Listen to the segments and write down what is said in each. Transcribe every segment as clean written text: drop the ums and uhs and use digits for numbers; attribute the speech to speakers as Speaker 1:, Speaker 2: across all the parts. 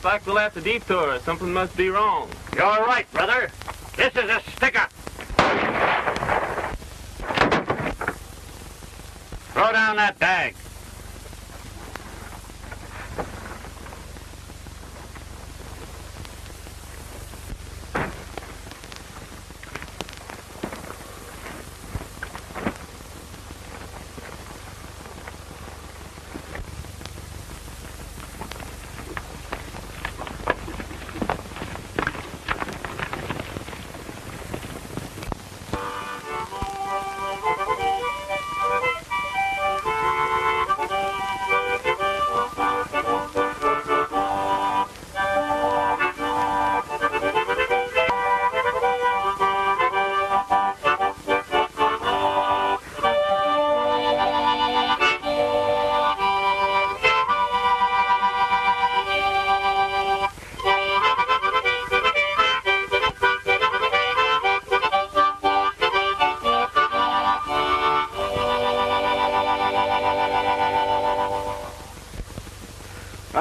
Speaker 1: Looks like we'll have to detour. Something must be wrong.
Speaker 2: You're right, brother. This is a sticker. Throw down that bag.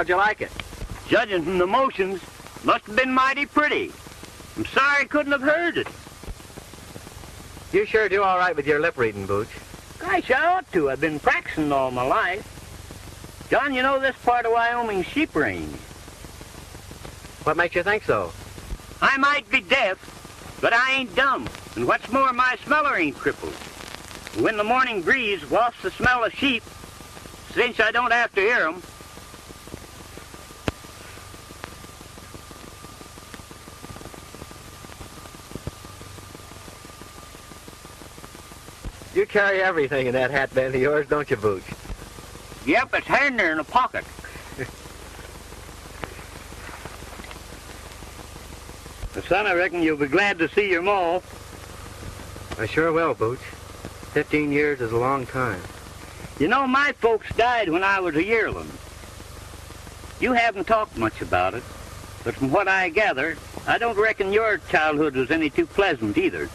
Speaker 3: How'd you like it?
Speaker 2: Judging from the motions, must have been mighty pretty. I'm sorry I couldn't have heard it.
Speaker 3: You sure do all right with your lip reading, Booch.
Speaker 2: Gosh, I ought to. I've been practicing all my life. John, you know this part of Wyoming's sheep range.
Speaker 3: What makes you think so?
Speaker 2: I might be deaf, but I ain't dumb. And what's more, my smeller ain't crippled. When the morning breeze wafts the smell of sheep, since I don't have to hear 'em,
Speaker 3: You carry everything in that hat band of yours, don't you, Booch?
Speaker 2: yep, it's handy in a pocket. Son, I reckon you'll be glad to see your ma.
Speaker 3: I sure will, Booch. 15 years is a long time.
Speaker 2: You know, my folks died when I was a yearling. You haven't talked much about it, but from what I gather, I don't reckon your childhood was any too pleasant either.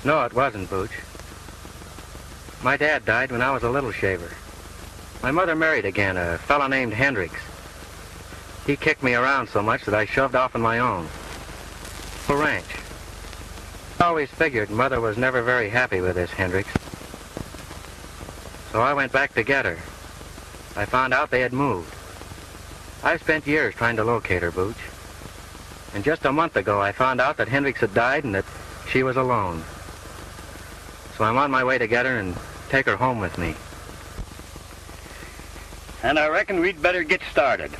Speaker 3: No, it wasn't, Booch. My dad died when I was a little shaver. My mother married again, a fellow named Hendricks. He kicked me around so much that I shoved off on my own. For ranch. I always figured Mother was never very happy with this Hendricks. So I went back to get her. I found out they had moved. I've spent years trying to locate her, Booch. And just a month ago, I found out that Hendricks had died and that she was alone. So I'm on my way to get her and take her home with me.
Speaker 2: And I reckon we'd better get started.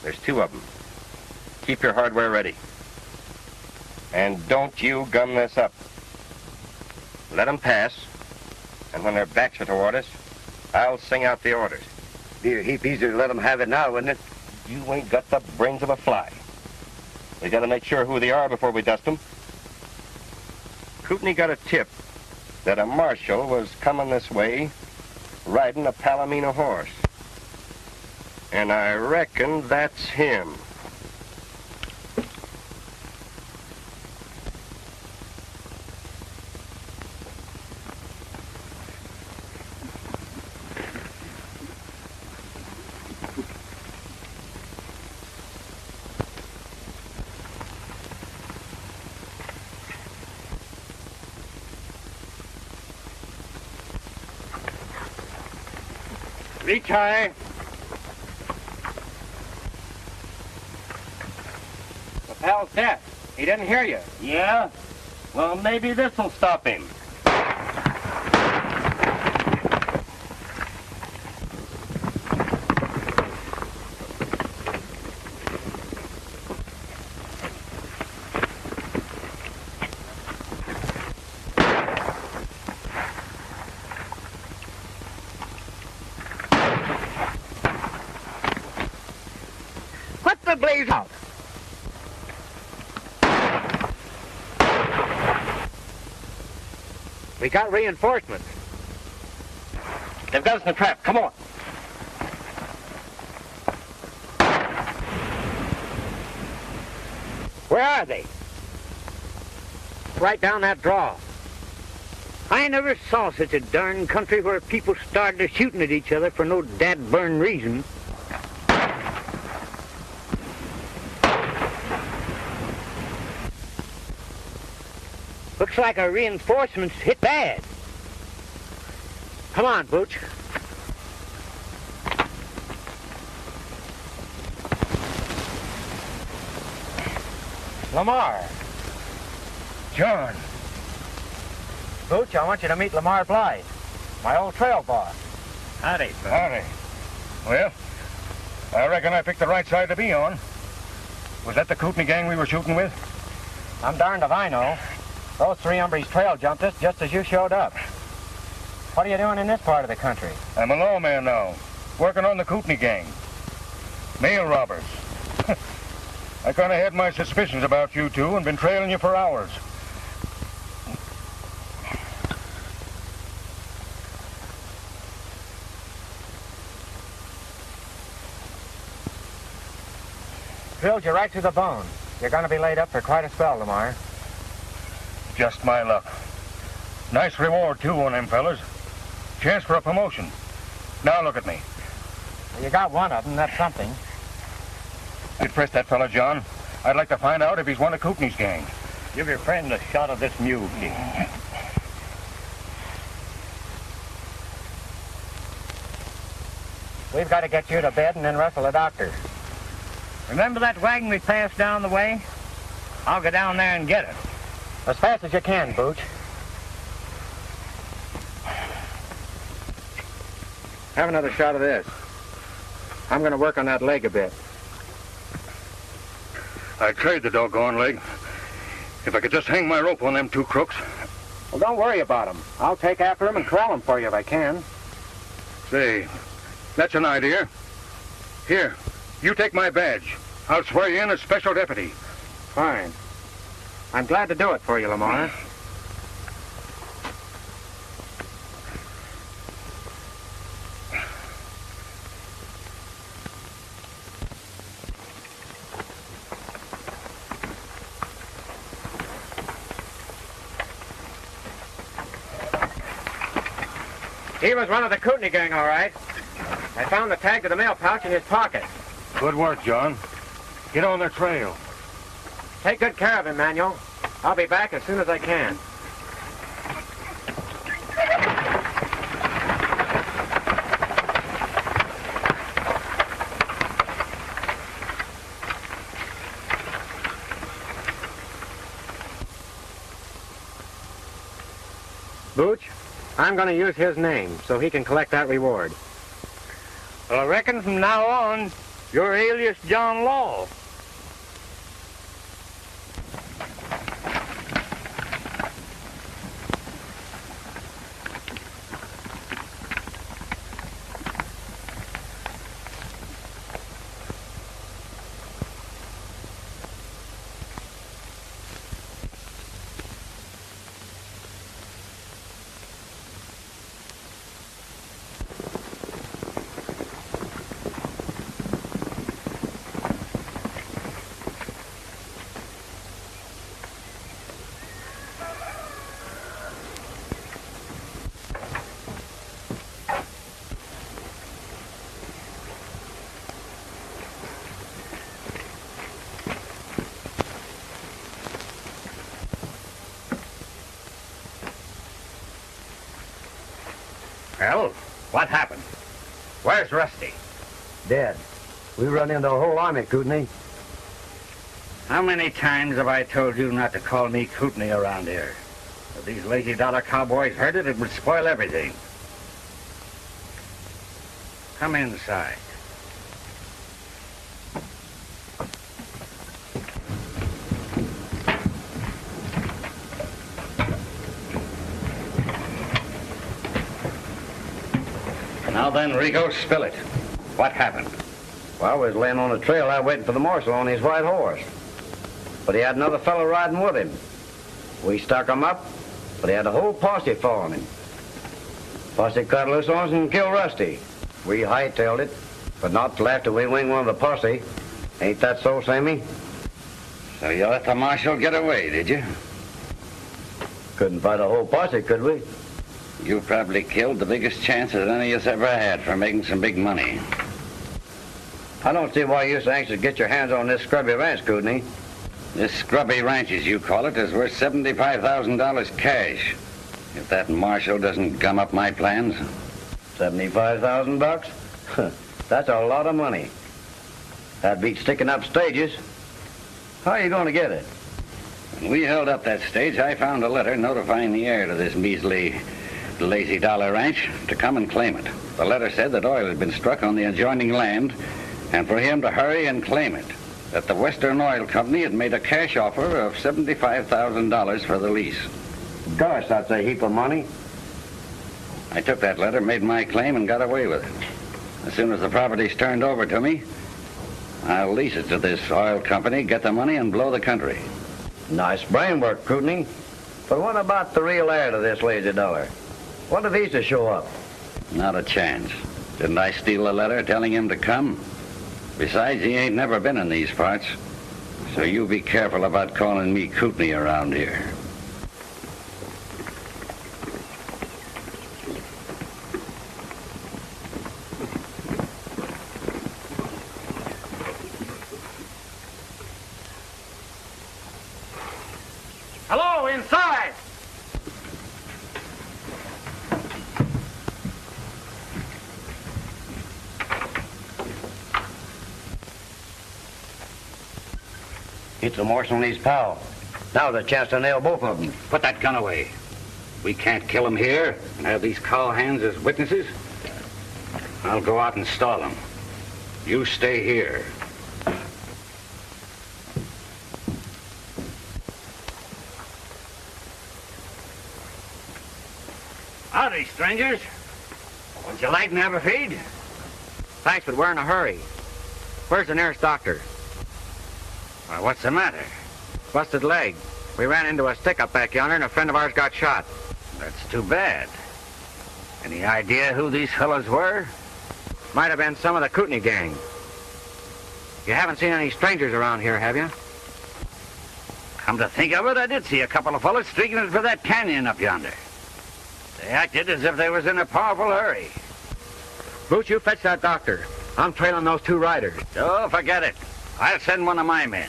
Speaker 4: There's two of them. Keep your hardware ready. And don't you gum this up. Let them pass, and when their backs are toward us, I'll sing out the orders.
Speaker 5: Be a heap easier to let them have it now, wouldn't it?
Speaker 4: You ain't got the brains of a fly. We gotta make sure who they are before we dust them. Kootenai got a tip that a marshal was coming this way riding a Palomino horse. And I reckon that's him.
Speaker 3: Reach high. The pal's dead. He didn't hear you.
Speaker 2: Yeah? Well, maybe this'll stop him.
Speaker 5: What the blaze out?
Speaker 3: We got reinforcements.
Speaker 2: They've got us in a trap. Come on.
Speaker 3: Where are they? Right down that draw.
Speaker 2: I never saw such a darn country where people started shooting at each other for no dad-burn reason. Looks like our reinforcements hit bad.
Speaker 3: Come on, Booch. Lamar.
Speaker 6: John.
Speaker 3: Booch, I want you to meet Lamar Blythe, my old trail boss.
Speaker 2: Howdy, son.
Speaker 6: Howdy. Well, I reckon I picked the right side to be on. Was that the Kootenai gang we were shooting with?
Speaker 3: I'm darned if I know. Those three hombres trail jumped us just as you showed up. What are you doing in this part of the country?
Speaker 6: I'm a lawman now, working on the Kootenai gang. Mail robbers. I kind of had my suspicions about you two and been trailing you for hours.
Speaker 3: Drilled you right to the bone. You're going to be laid up for quite a spell, Lamar.
Speaker 6: Just my luck. Nice reward, too, on them fellas. Chance for a promotion. Now look at me.
Speaker 3: Well, you got one of them, that's something.
Speaker 6: I'd press that fella, John. I'd like to find out if he's one of Kootenai's gang.
Speaker 2: Give your friend a shot of this mule, King.
Speaker 3: We've got to get you to bed and then wrestle the doctor.
Speaker 2: Remember that wagon we passed down the way? I'll go down there and get it.
Speaker 3: As fast as you can, Booch. Have another shot of this. I'm going to work on that leg a bit.
Speaker 6: I'd trade the doggone leg. If I could just hang my rope on them two crooks.
Speaker 3: Well, don't worry about them. I'll take after them and corral them for you if I can.
Speaker 6: Say, that's an idea. Here, you take my badge. I'll swear you in as special deputy.
Speaker 3: Fine. I'm glad to do it for you, Lamar. He was one of the Kootenai gang, all right. I found the tag to the mail pouch in his pocket.
Speaker 6: Good work, John. Get on their trail.
Speaker 3: Take good care of him, Manuel. I'll be back as soon as I can. Booch, I'm going to use his name so he can collect that reward.
Speaker 2: Well, I reckon from now on, you're Alias John Law. What happened? Where's Rusty?
Speaker 5: Dead. We run into a whole army, Kootenai.
Speaker 2: How many times have I told you not to call me Kootenai around here? If these lazy dollar cowboys heard it, it would spoil everything. Come inside. Now then, Rico, spill it. What happened?
Speaker 3: Well, I was laying on the trail out waiting for the marshal on his white horse. But he had another fellow riding with him. We stuck him up, but he had a whole posse following him. Posse cut loose on us and killed Rusty. We hightailed it, but not till after we winged one of the posse. Ain't that so, Sammy?
Speaker 2: So you let the marshal get away, did you?
Speaker 3: Couldn't fight a whole posse, could we?
Speaker 2: You probably killed the biggest chance that any of us ever had for making some big money.
Speaker 3: I don't see why you're so anxious to get your hands on this scrubby ranch, Kootenai.
Speaker 2: This scrubby ranch, as you call it, is worth $75,000 cash. If that marshal doesn't gum up my plans.
Speaker 3: $75,000? That's a lot of money. That beats sticking up stages. How are you going to get it?
Speaker 2: When we held up that stage, I found a letter notifying the heir to this measly, lazy dollar ranch to come and claim it. The letter said that oil had been struck on the adjoining land and for him to hurry and claim it. That the Western Oil Company had made a cash offer of $75,000 for the lease.
Speaker 3: Gosh, that's a heap of money.
Speaker 2: I took that letter, made my claim, and got away with it. As soon as the property's turned over to me, I'll lease it to this oil company, get the money, and blow the country.
Speaker 3: Nice brain work, Kootenai. But what about the real heir to this lazy dollar? What if he's to show up?
Speaker 2: Not a chance. Didn't I steal a letter telling him to come? Besides, he ain't never been in these parts. So you be careful about calling me Kootenai around here.
Speaker 5: Hello, inside!
Speaker 3: It's the marshal and his pal. Now's a chance to nail both of them.
Speaker 2: Put that gun away. We can't kill him here and have these cowhands as witnesses. I'll go out and stall them. You stay here. Howdy, strangers. Would you like to have a feed?
Speaker 3: Thanks, but we're in a hurry. Where's the nearest doctor?
Speaker 2: Well, what's the matter?
Speaker 3: Busted leg. We ran into a stick-up back yonder, and a friend of ours got shot.
Speaker 2: That's too bad. Any idea who these fellows were?
Speaker 3: Might have been some of the Kootenai gang. You haven't seen any strangers around here, have you?
Speaker 2: Come to think of it, I did see a couple of fellows streaking it for that canyon up yonder. They acted as if they was in a powerful hurry.
Speaker 3: Boots, you fetch that doctor. I'm trailing those two riders.
Speaker 2: Oh, forget it. I'll send one of my men.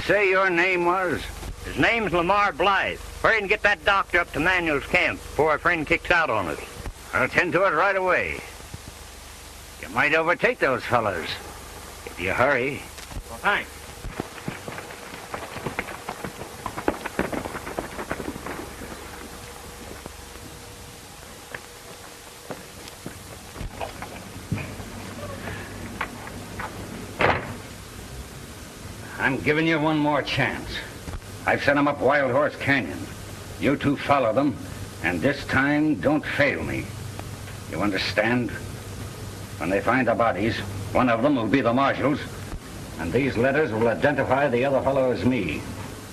Speaker 2: Say your name was?
Speaker 5: His name's Lamar Blythe. Hurry and get that doctor up to Manuel's camp before our friend kicks out on us.
Speaker 2: I'll tend to it right away. You might overtake those fellows if you hurry.
Speaker 5: Well, thanks.
Speaker 2: I'm giving you one more chance. I've sent them up Wild Horse Canyon. You two follow them, and this time don't fail me. You understand? When they find the bodies, one of them will be the marshal's, and these letters will identify the other fellow as me.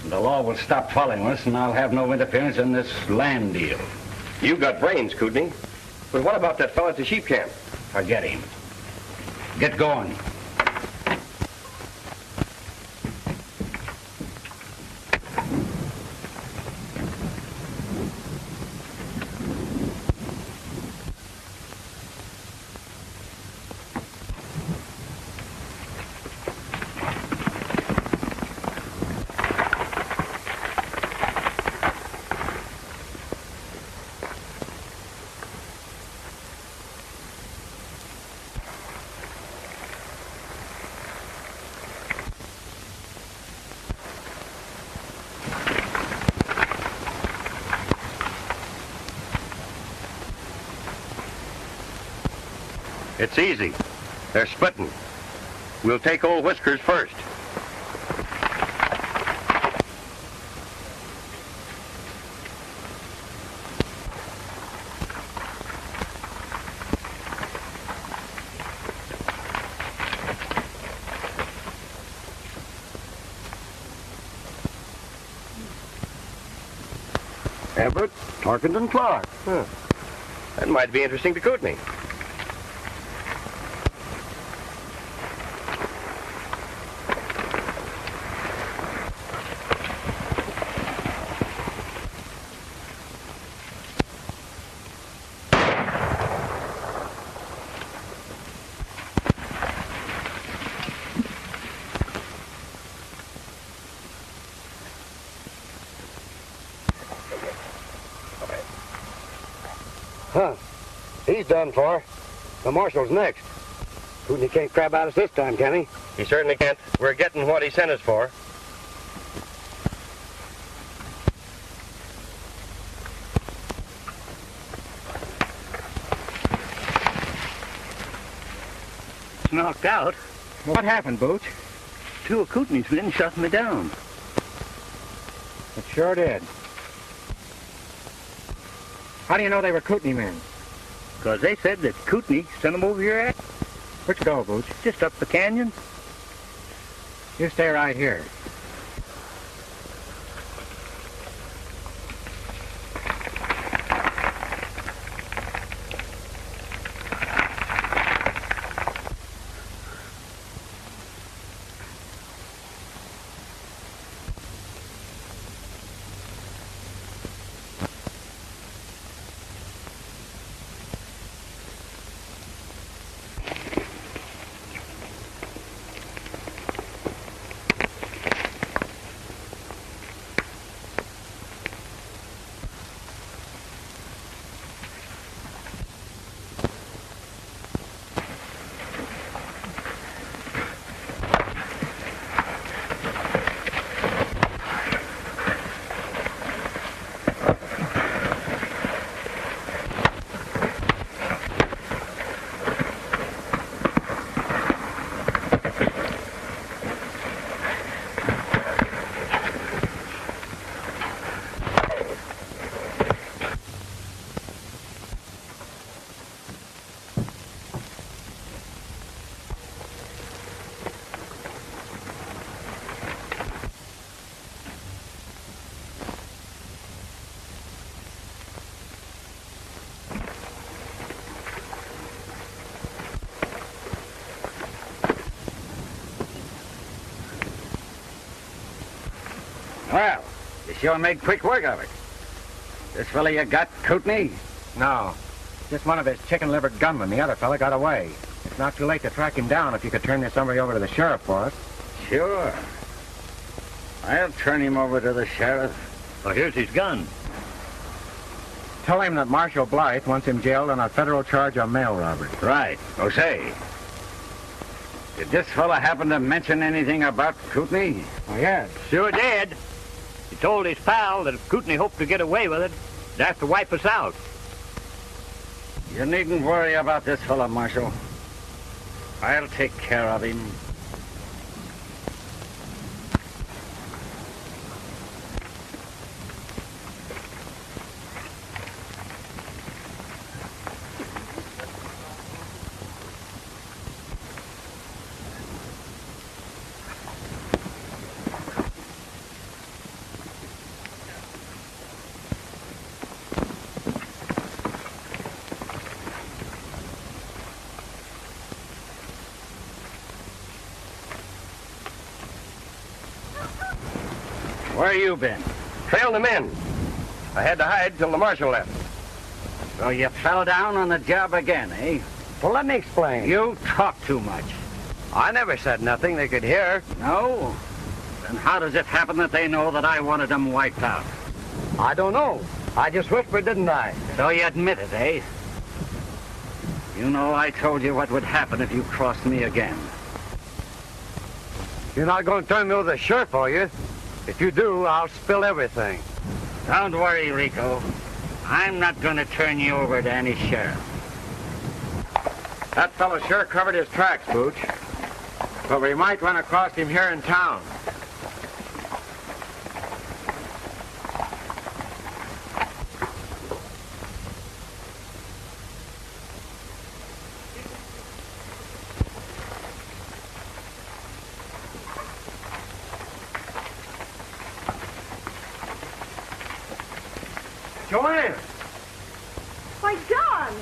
Speaker 2: The law will stop following us, and I'll have no interference in this land deal.
Speaker 4: You got brains, Kootenai. But what about that fellow at the sheep camp?
Speaker 2: Forget him. Get going.
Speaker 4: It's easy. They're splitting. We'll take old Whiskers first.
Speaker 2: Everett, Tarkington, Clark.
Speaker 4: Huh. That might be interesting to Kootenai.
Speaker 2: Huh. He's done for. The marshal's next. Kootenai can't crab out us this time, can he?
Speaker 4: He certainly can't. We're getting what he sent us for.
Speaker 5: It's knocked out.
Speaker 3: What happened, Booch?
Speaker 5: Two of Kootenai's men shot me down.
Speaker 3: It sure did. How do you know they were Kootenai men?
Speaker 5: Because they said that Kootenai sent them over here at.
Speaker 3: Where'd you go, Booch?
Speaker 5: Just up the canyon.
Speaker 3: You stay right here.
Speaker 2: Well, you sure made quick work of it. This fella you got, Kootenai?
Speaker 3: No. Just one of his chicken-livered gunmen. The other fella got away. It's not too late to track him down if you could turn this somebody over to the sheriff for us.
Speaker 2: Sure. I'll turn him over to the sheriff.
Speaker 5: Well, here's his gun.
Speaker 3: Tell him that Marshal Blythe wants him jailed on a federal charge of mail robbery.
Speaker 2: Right. Oh, say, did this fella happen to mention anything about Kootenai?
Speaker 3: Oh, yes.
Speaker 5: Sure did. He told his pal that if Kootenai hoped to get away with it, they'd have to wipe us out.
Speaker 2: You needn't worry about this fella, Marshal. I'll take care of him. Where you been?
Speaker 4: Trailed them in. I had to hide till the marshal left.
Speaker 2: So you fell down on the job again, eh?
Speaker 7: Well, let me explain.
Speaker 2: You talk too much.
Speaker 7: I never said nothing they could hear.
Speaker 2: No? Then how does it happen that they know that I wanted them wiped out?
Speaker 7: I don't know. I just whispered, didn't I?
Speaker 2: So you admit it, eh? You know I told you what would happen if you crossed me again.
Speaker 7: You're not going to turn me over to the sheriff, are you? If you do, I'll spill everything.
Speaker 2: Don't worry, Rico. I'm not going to turn you over to any sheriff.
Speaker 7: That fellow sure covered his tracks, Booch. But we might run across him here in town. Joanne!
Speaker 8: Why, John!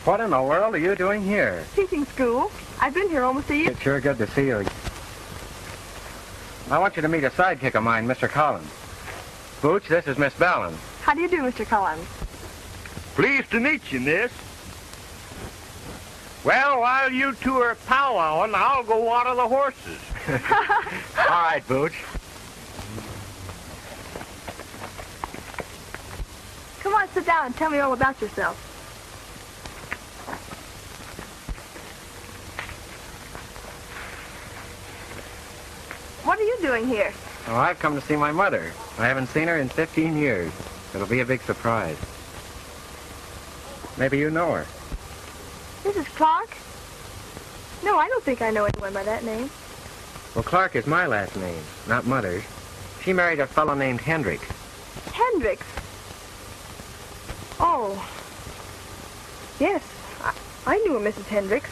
Speaker 3: What in the world are you doing here?
Speaker 8: Teaching school. I've been here almost a year.
Speaker 3: It's sure good to see you. I want you to meet a sidekick of mine, Mr. Collins. Booch, this is Miss Ballin.
Speaker 8: How do you do, Mr. Collins?
Speaker 5: Pleased to meet you, miss. Well, while you two are powwowing, I'll go water the horses.
Speaker 3: All right, Booch.
Speaker 8: Come on, sit down and tell me all about yourself. What are you doing here?
Speaker 3: Oh, I've come to see my mother. I haven't seen her in 15 years. It'll be a big surprise. Maybe you know her.
Speaker 8: Mrs. Clark? No, I don't think I know anyone by that name.
Speaker 3: Well, Clark is my last name, not Mother's. She married a fellow named Hendricks.
Speaker 8: Hendricks? Oh. Yes, I knew a Mrs. Hendricks.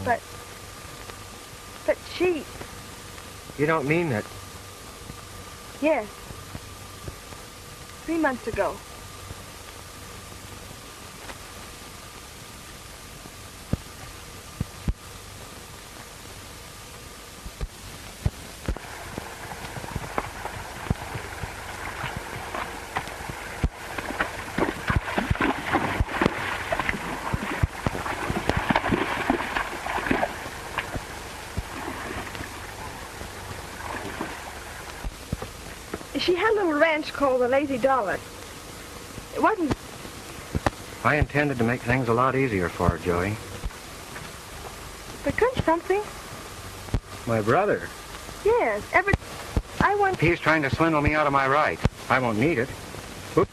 Speaker 8: But she...
Speaker 3: You don't mean that...
Speaker 8: Yes. 3 months ago. She had a little ranch called the Lazy Dollar. It wasn't...
Speaker 3: I intended to make things a lot easier for her, Joey.
Speaker 8: But couldn't something?
Speaker 3: My brother?
Speaker 8: Yes, I want...
Speaker 3: He's trying to swindle me out of my right. I won't need it. Oop.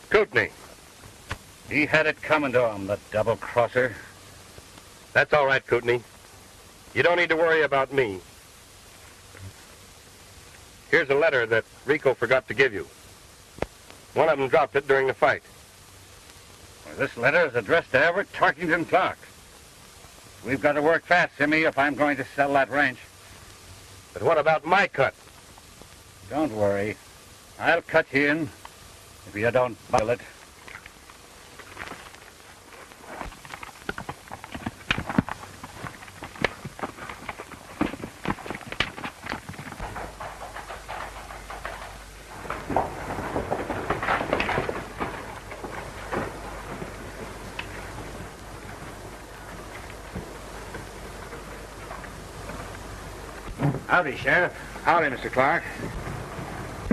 Speaker 2: Kootenai. He had it coming to him, the double-crosser.
Speaker 4: That's all right, Kootenai. You don't need to worry about me. Here's a letter that Rico forgot to give you. One of them dropped it during the fight.
Speaker 2: Well, this letter is addressed to Everett Tarkington Clark. We've got to work fast, Simmy, if I'm going to sell that ranch.
Speaker 4: But what about my cut?
Speaker 2: Don't worry. I'll cut you in if you don't boil it.
Speaker 6: Howdy, Sheriff.
Speaker 7: Howdy, Mr. Clark.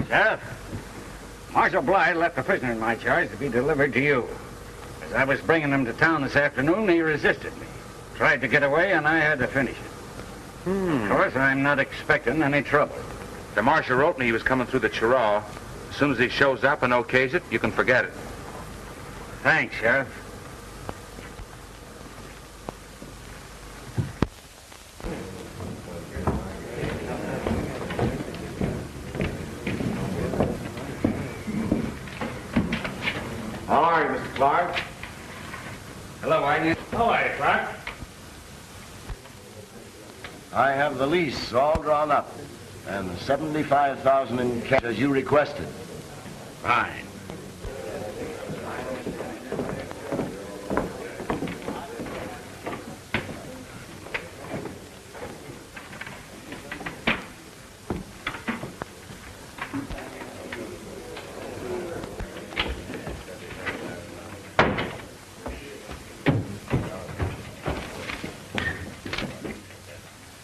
Speaker 6: Sheriff, Marshal Blythe left a prisoner in my charge to be delivered to you. As I was bringing him to town this afternoon, he resisted me. Tried to get away, and I had to finish it. Of course, I'm not expecting any trouble.
Speaker 9: The marshal wrote me he was coming through the Chiraw. As soon as he shows up and okays it, you can forget it.
Speaker 6: Thanks, Sheriff.
Speaker 7: How are you, Mr. Clark?
Speaker 6: Hello, Agnes.
Speaker 7: How are you, Clark?
Speaker 10: I have the lease all drawn up, and the $75,000 in cash as you requested.
Speaker 6: Fine.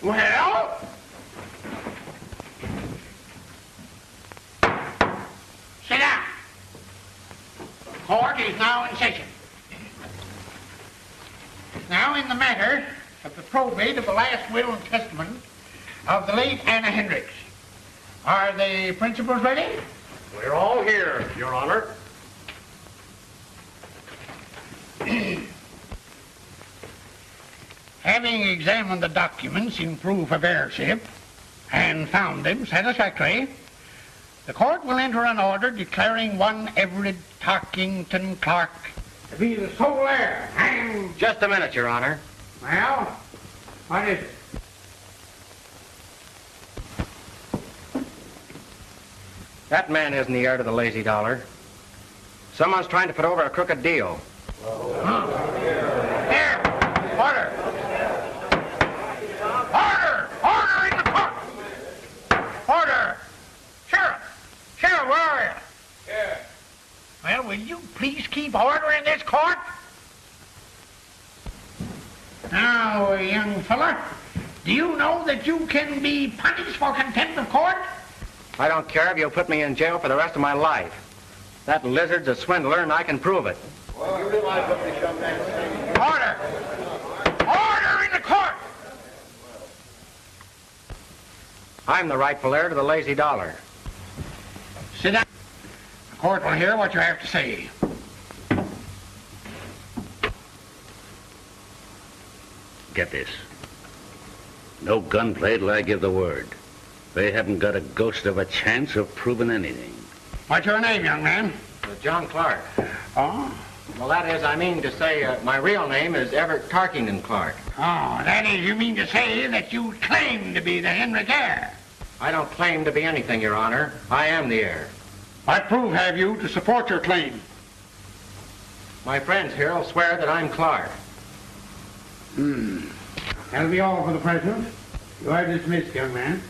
Speaker 7: Well?
Speaker 11: court is now in session. Now, in the matter of the probate of the last will and testament of the late Anna Hendricks, are the principals ready?
Speaker 7: We're all here, Your Honor.
Speaker 11: Having examined the documents in proof of heirship and found them satisfactory, the court will enter an order declaring one Everett Tarkington Clark to be the sole heir and...
Speaker 3: Just a minute, Your Honor.
Speaker 11: Well, what is it?
Speaker 3: That man isn't the heir to the lazy dollar. Someone's trying to put over a crooked deal.
Speaker 11: Here! Order! Order! Order in the court! Order! Sheriff! Sheriff, where are you? Here. Well, will you please keep order in this court? Now, young fella, do you know that you can be punished for contempt of court?
Speaker 3: I don't care if you'll put me in jail for the rest of my life. That lizard's a swindler, and I can prove it.
Speaker 10: Well, you realize what this young man is saying?
Speaker 11: Order! Order in the court!
Speaker 3: I'm the rightful heir to the lazy dollar.
Speaker 11: Sit down. The court will hear what you have to say.
Speaker 2: Get this. No gunplay till I give the word. They haven't got a ghost of a chance of proving anything.
Speaker 11: What's your name, young man?
Speaker 3: John Clark.
Speaker 11: Oh?
Speaker 3: Well, that is, I mean to say, my real name is Everett Tarkington Clark.
Speaker 11: Oh, that is, you mean to say that you claim to be the Henrik heir?
Speaker 3: I don't claim to be anything, Your Honor. I am the heir.
Speaker 11: What proof have you to support your claim?
Speaker 3: My friends here will swear that I'm Clark.
Speaker 11: That'll be all for the present. You are dismissed, young man.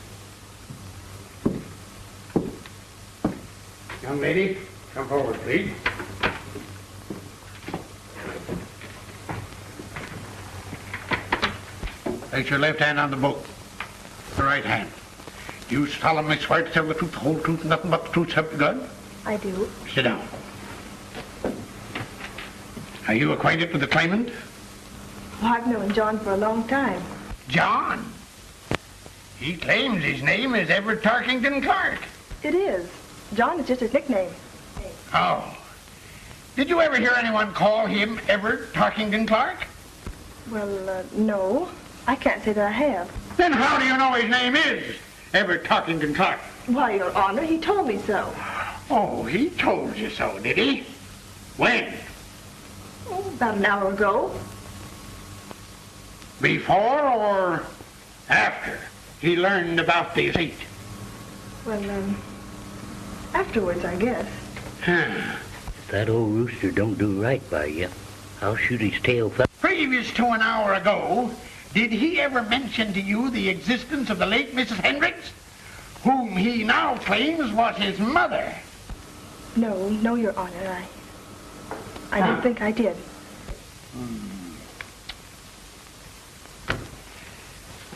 Speaker 11: Young lady, come forward, please. Place your left hand on the book. The right hand. Do you solemnly swear to tell the truth, the whole truth, and nothing but the truth, so help you God?
Speaker 8: I do.
Speaker 11: Sit down. Are you acquainted with the claimant?
Speaker 8: Well, I've known John for a long time.
Speaker 11: John? He claims his name is Everett Tarkington Clark.
Speaker 8: It is. John is just his nickname.
Speaker 11: Oh. Did you ever hear anyone call him Everett Tarkington Clark?
Speaker 8: Well, no. I can't say that I have.
Speaker 11: Then how do you know his name is Everett Tarkington Clark?
Speaker 8: Why, Your Honor, he told me so.
Speaker 11: Oh, he told you so, did he? When?
Speaker 8: Oh, about an hour ago.
Speaker 11: Before or after he learned about the estate?
Speaker 8: Well, afterwards, I guess.
Speaker 12: If that old rooster don't do right by you, I'll shoot his tail.
Speaker 11: Previous to an hour ago, did he ever mention to you the existence of the late Mrs. Hendricks, whom he now claims was his mother?
Speaker 8: No, Your Honor, I don't think I did.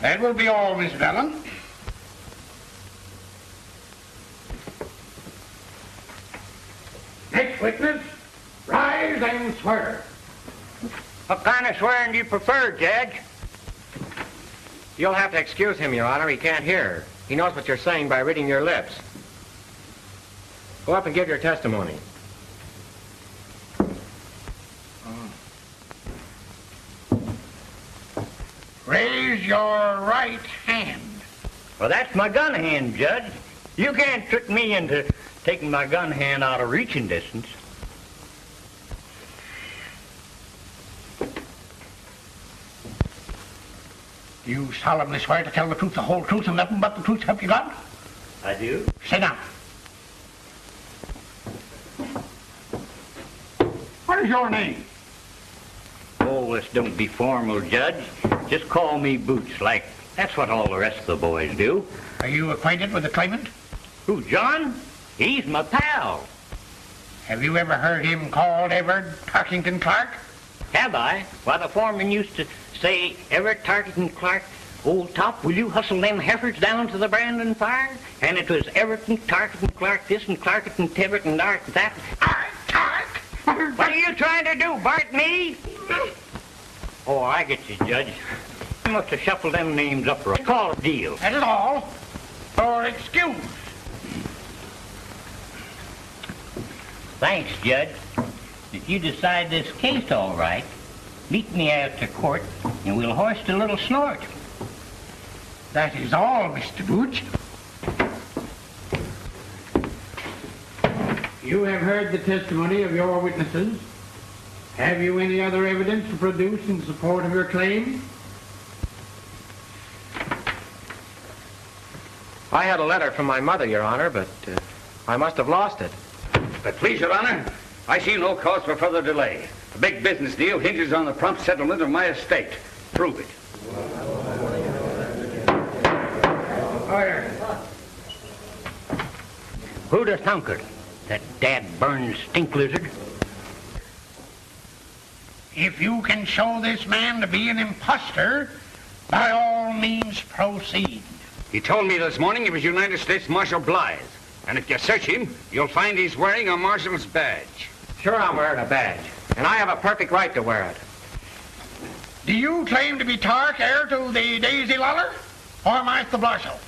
Speaker 11: That will be all, Miss Vellon. Next witness, rise and swear.
Speaker 5: What kind of swearing do you prefer, Judge?
Speaker 3: You'll have to excuse him, Your Honor. He can't hear. He knows what you're saying by reading your lips. Go up and give your testimony.
Speaker 11: Raise your right hand.
Speaker 5: Well, that's my gun hand, Judge. You can't trick me into taking my gun hand out of reaching distance.
Speaker 11: You solemnly swear to tell the truth, the whole truth, and nothing but the truth, help you God?
Speaker 5: I do.
Speaker 11: Sit down. What is your name?
Speaker 5: Oh, this don't be formal, Judge. Just call me Boots, like that's what all the rest of the boys do.
Speaker 11: Are you acquainted with the claimant?
Speaker 5: Who, John? He's my pal.
Speaker 11: Have you ever heard him called Everett Tarkington Clark?
Speaker 5: Have I? Why, the foreman used to say, Everett Tarkington Clark, old top, will you hustle them heifers down to the branding fire? And it was Everett and Tarkington Clark this and Clark and Tibbet and Dark that.
Speaker 11: Clark,
Speaker 5: What are you trying to do, Bart, me? Oh, I get you, Judge. You must have shuffled them names up right. Call a deal.
Speaker 11: That is all. Or excuse.
Speaker 5: Thanks, Judge. If you decide this case all right, meet me after court, and we'll hoist a little snort.
Speaker 11: That is all, Mr. Booch. You have heard the testimony of your witnesses. Have you any other evidence to produce in support of your claim?
Speaker 3: I had a letter from my mother, Your Honor, but I must have lost it.
Speaker 2: But please, Your Honor, I see no cause for further delay. The big business deal hinges on the prompt settlement of my estate. Prove it.
Speaker 11: Order.
Speaker 5: Who'd have thunkered? That dad-burned stink lizard?
Speaker 11: If you can show this man to be an imposter, by all means proceed.
Speaker 2: He told me this morning he was United States Marshal Blythe. And if you search him, you'll find he's wearing a marshal's badge.
Speaker 3: Sure, I'm wearing a badge. And I have a perfect right to wear it.
Speaker 11: Do you claim to be Tark, heir to the Daisy Luller? Or Martha Blarshall?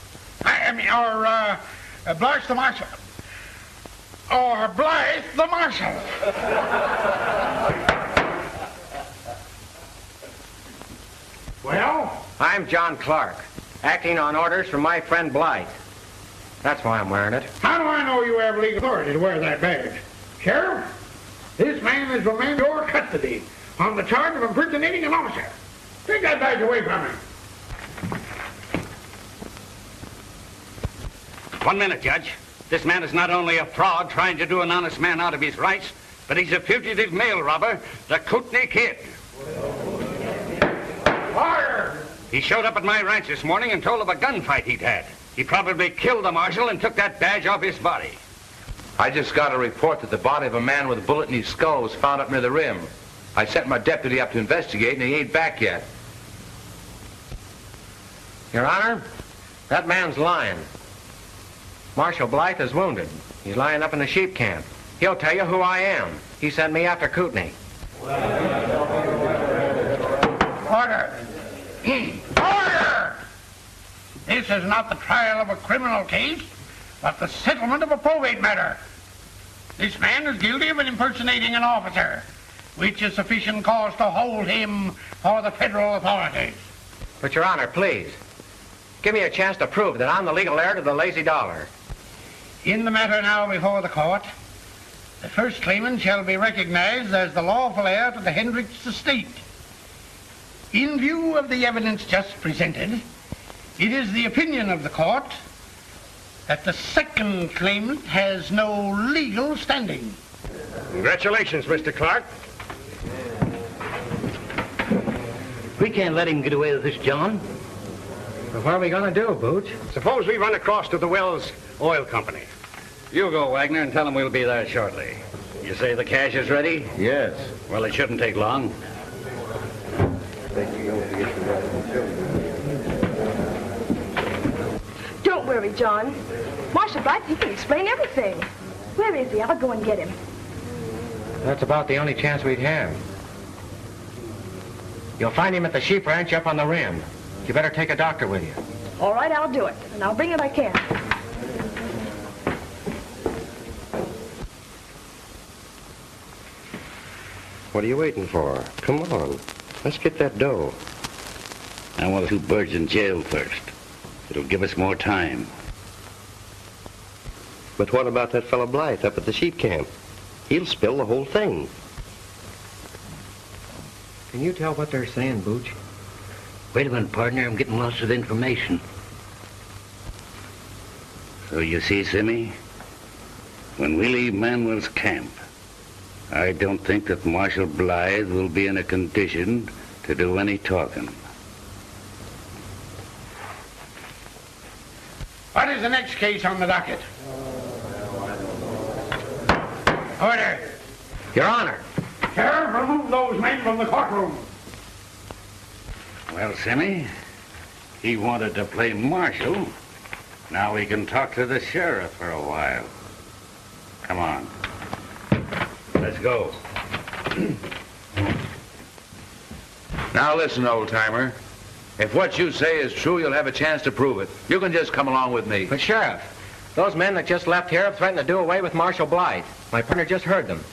Speaker 11: Blarsh the Marshal. Or Blythe the Marshal. Well?
Speaker 3: I'm John Clark, acting on orders from my friend Blythe. That's why I'm wearing it.
Speaker 11: How do I know you have legal authority to wear that badge? Sheriff, this man is remanded your custody on the charge of impersonating an officer. Take that badge away from him.
Speaker 2: 1 minute, Judge. This man is not only a fraud trying to do an honest man out of his rights, but he's a fugitive mail robber, the Kootenai Kid.
Speaker 11: Fire!
Speaker 2: He showed up at my ranch this morning and told of a gunfight he'd had. He probably killed the marshal and took that badge off his body.
Speaker 9: I just got a report that the body of a man with a bullet in his skull was found up near the rim. I sent my deputy up to investigate, and he ain't back yet.
Speaker 3: Your Honor, that man's lying. Marshal Blythe is wounded. He's lying up in the sheep camp. He'll tell you who I am. He sent me after Kootenai.
Speaker 11: Order! Order! This is not the trial of a criminal case, but the settlement of a probate matter. This man is guilty of impersonating an officer, which is sufficient cause to hold him for the federal authorities.
Speaker 3: But, Your Honor, please, give me a chance to prove that I'm the legal heir to the lazy dollar.
Speaker 11: In the matter now before the court, the first claimant shall be recognized as the lawful heir to the Hendricks estate. In view of the evidence just presented, it is the opinion of the court that the second claimant has no legal standing.
Speaker 4: Congratulations, Mr. Clark.
Speaker 5: We can't let him get away with this, John.
Speaker 3: But what are we going to do, Booch?
Speaker 4: Suppose we run across to the Wells Oil Company.
Speaker 2: You go, Wagner, and tell him we'll be there shortly. You say the cash is ready?
Speaker 10: Yes.
Speaker 2: Well, it shouldn't take long.
Speaker 8: Don't worry, John. Marshal Blythe, he can explain everything. Where is he? I'll go and get him.
Speaker 3: That's about the only chance we'd have. You'll find him at the sheep ranch up on the rim. You better take a doctor with you.
Speaker 8: All right, I'll do it, and I'll bring it I can.
Speaker 4: What are you waiting for? Come on. Let's get that dough.
Speaker 12: I want 2 birds in jail first. It'll give us more time.
Speaker 4: But what about that fellow Blythe up at the sheep camp? He'll spill the whole thing.
Speaker 3: Can you tell what they're saying, Booch?
Speaker 12: Wait a minute, partner. I'm getting lots of information. So you see, Simmy, when we leave Manuel's camp, I don't think that Marshal Blythe will be in a condition to do any talking.
Speaker 11: What is the next case on the docket? Order.
Speaker 3: Your Honor.
Speaker 11: Sheriff, remove those men from the courtroom.
Speaker 12: Well, Simmy, he wanted to play marshal. Now we can talk to the sheriff for a while. Come on.
Speaker 6: Let's go.
Speaker 9: Now listen, old-timer. If what you say is true, you'll have a chance to prove it. You can just come along with me.
Speaker 3: But, Sheriff, those men that just left here have threatened to do away with Marshal Blythe. My partner just heard them.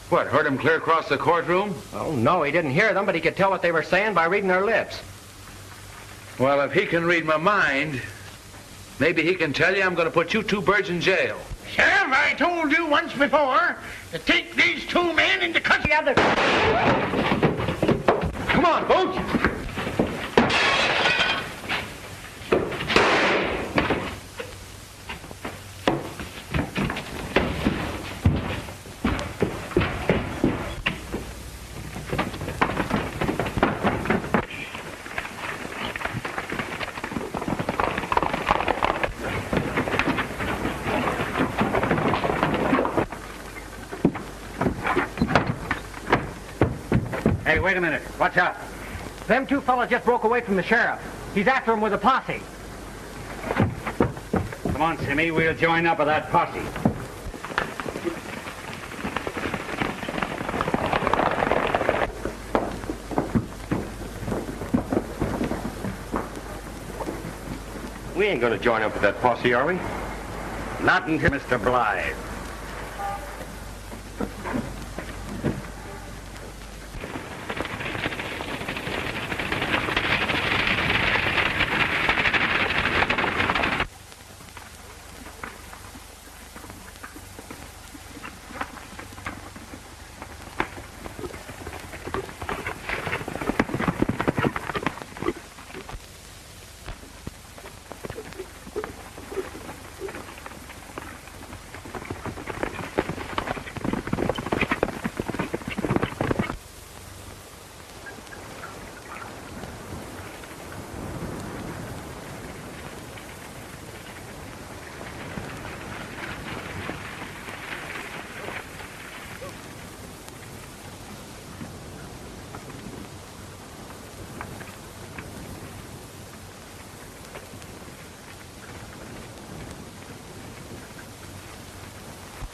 Speaker 9: What, heard him clear across the courtroom?
Speaker 3: Oh, no, he didn't hear them, but he could tell what they were saying by reading their lips.
Speaker 9: Well, if he can read my mind, maybe he can tell you I'm going to put you two birds in jail.
Speaker 11: Sheriff, I told you once before to take these two men into custody.
Speaker 3: Come on, Booch!
Speaker 6: Hey, wait a minute. Watch out.
Speaker 3: Them two fellas just broke away from the sheriff. He's after him with a posse.
Speaker 6: Come on, Simmy. We'll join up with that posse.
Speaker 4: We ain't gonna join up with that posse, are we?
Speaker 6: Not until Mr. Blythe.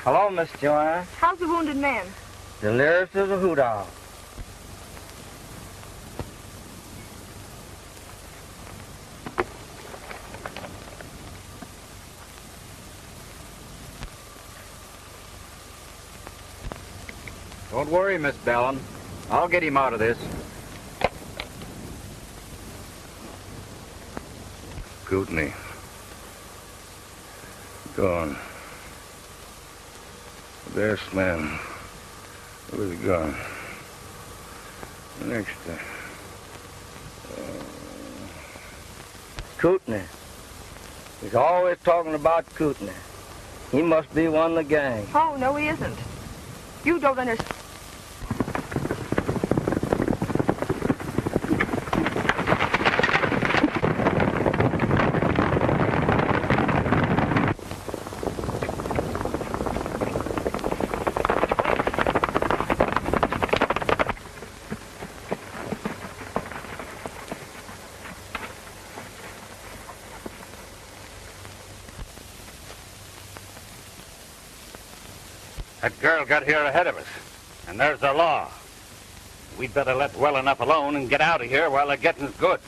Speaker 7: Hello, Miss Joanna.
Speaker 8: How's the wounded man?
Speaker 7: Delirious as a hoot owl.
Speaker 6: Don't worry, Miss Bellin. I'll get him out of this.
Speaker 12: Kootenai. Gone. The best man was gone. The next
Speaker 7: Kootenai. He's always talking about Kootenai. He must be one of the gang.
Speaker 8: Oh, no, he isn't. You don't understand.
Speaker 6: That girl got here ahead of us, and there's the law. We'd better let well enough alone and get out of here while the getting's good.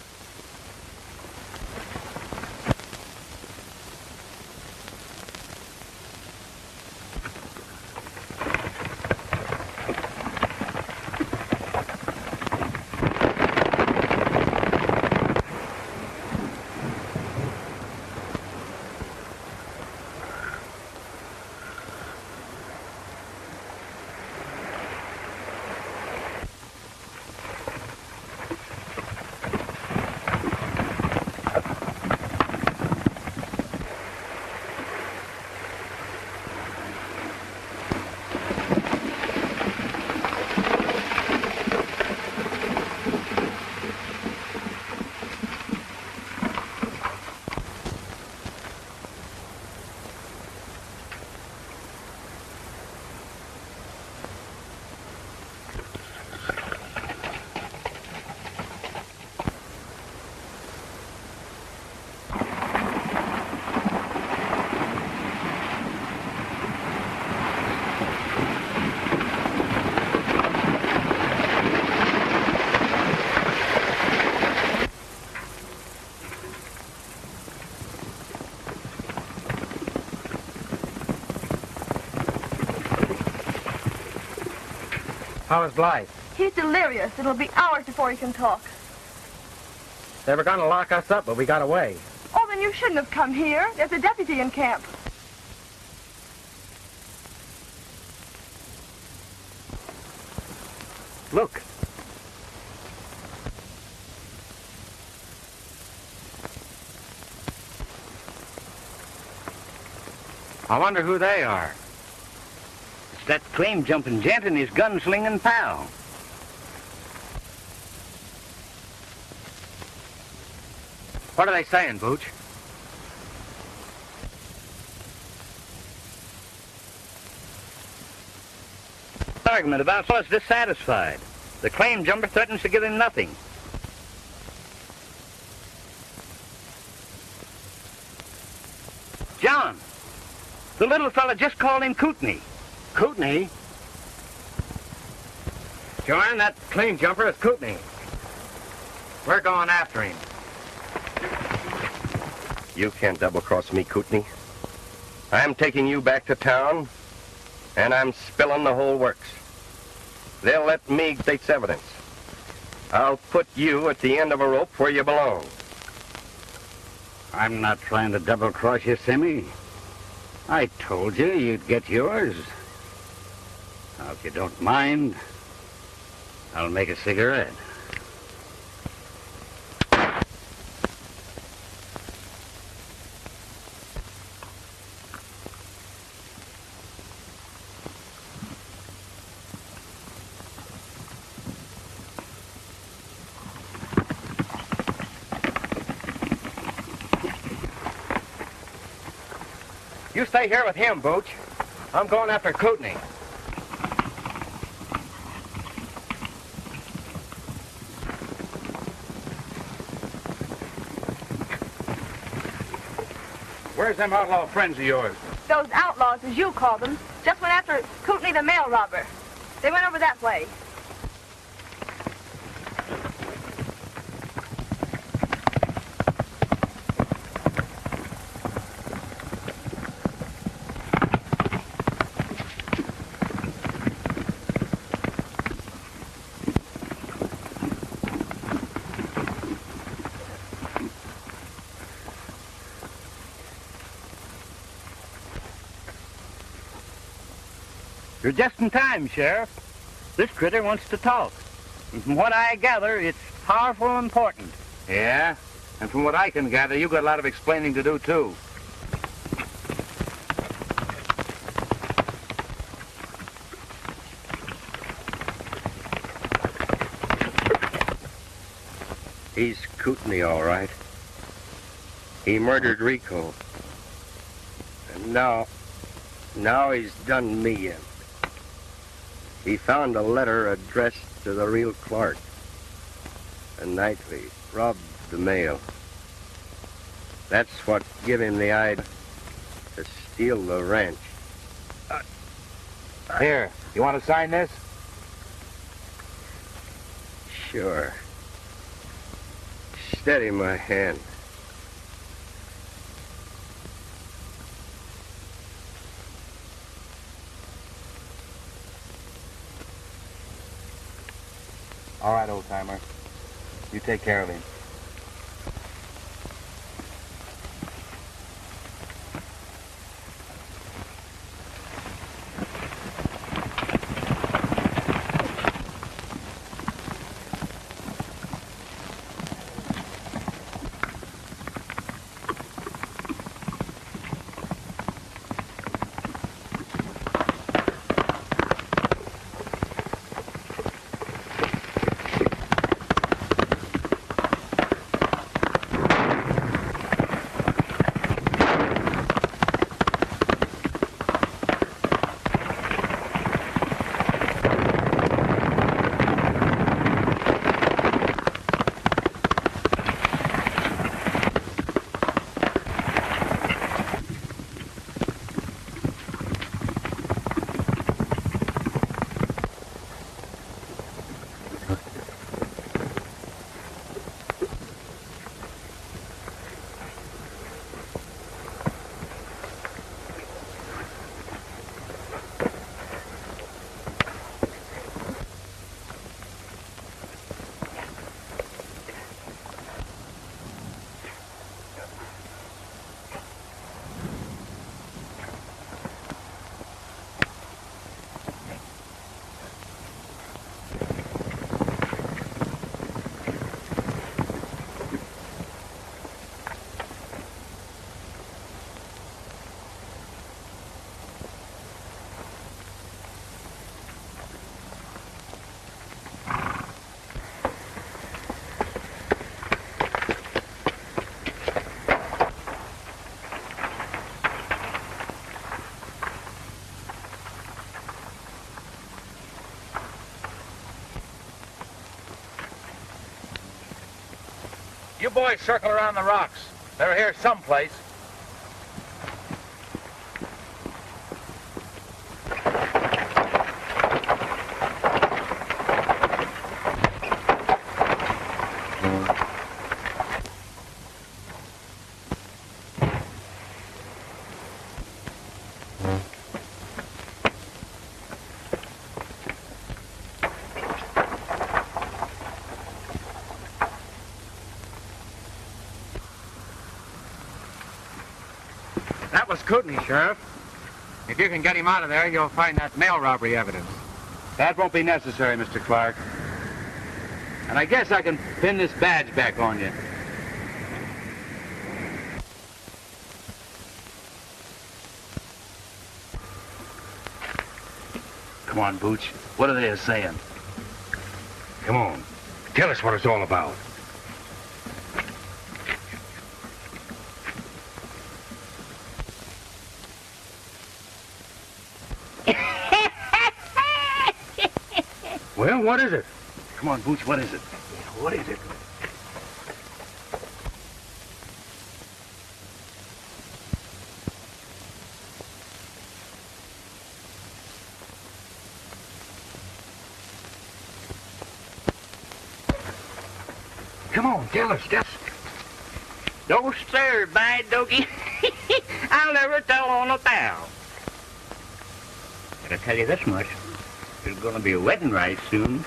Speaker 3: How is Blythe?
Speaker 8: He's delirious. It'll be hours before he can talk.
Speaker 3: They were going to lock us up, but we got away.
Speaker 8: Oh, then you shouldn't have come here. There's a deputy in camp.
Speaker 3: Look. I wonder who they are.
Speaker 7: It's that claim-jumping gent and his gun-slinging pal.
Speaker 3: What are they saying, Booch?
Speaker 7: Argument about fellas dissatisfied. The claim jumper threatens to give him nothing. John, the little fella just called him Kootenai.
Speaker 3: Kootenai? Joanne, that claim jumper is Kootenai. We're going after him.
Speaker 4: You can't double-cross me, Kootenai. I'm taking you back to town, and I'm spilling the whole works. They'll let me take evidence. I'll put you at the end of a rope where you belong.
Speaker 6: I'm not trying to double-cross you, Simmy. I told you you'd get yours. Now, if you don't mind, I'll make a cigarette.
Speaker 3: You stay here with him, Booch. I'm going after Kootenai.
Speaker 9: Where's them outlaw friends of yours?
Speaker 8: Those outlaws, as you call them, just went after Kootenai the mail robber. They went over that way.
Speaker 7: You're just in time, Sheriff. This critter wants to talk. And from what I gather, it's powerful important.
Speaker 9: Yeah? And from what I can gather, you got a lot of explaining to do, too.
Speaker 4: He's Kootenai, all right. He murdered Rico. And now he's done me in. He found a letter addressed to the real Clark. And nightly robbed the mail. That's what give him the idea to steal the ranch.
Speaker 9: Here, you want to sign this?
Speaker 4: Sure. Steady my hand.
Speaker 9: All right, old-timer. You take care of him. You boys circle around the rocks. They're here someplace.
Speaker 3: That was Kootenai, Sheriff. If you can get him out of there, you'll find that mail robbery evidence.
Speaker 6: That won't be necessary, Mr. Clark. And I guess I can pin this badge back on you.
Speaker 12: Come on, Booch. What are they saying? Come on. Tell us what it's all about.
Speaker 6: Well, what is it?
Speaker 12: Come on, Booch, what is it?
Speaker 6: What is it? Come on, tell us, just...
Speaker 5: No, sir, by doggy. I'll never tell on a pal. But I tell you this much. There's going to be a wedding right soon.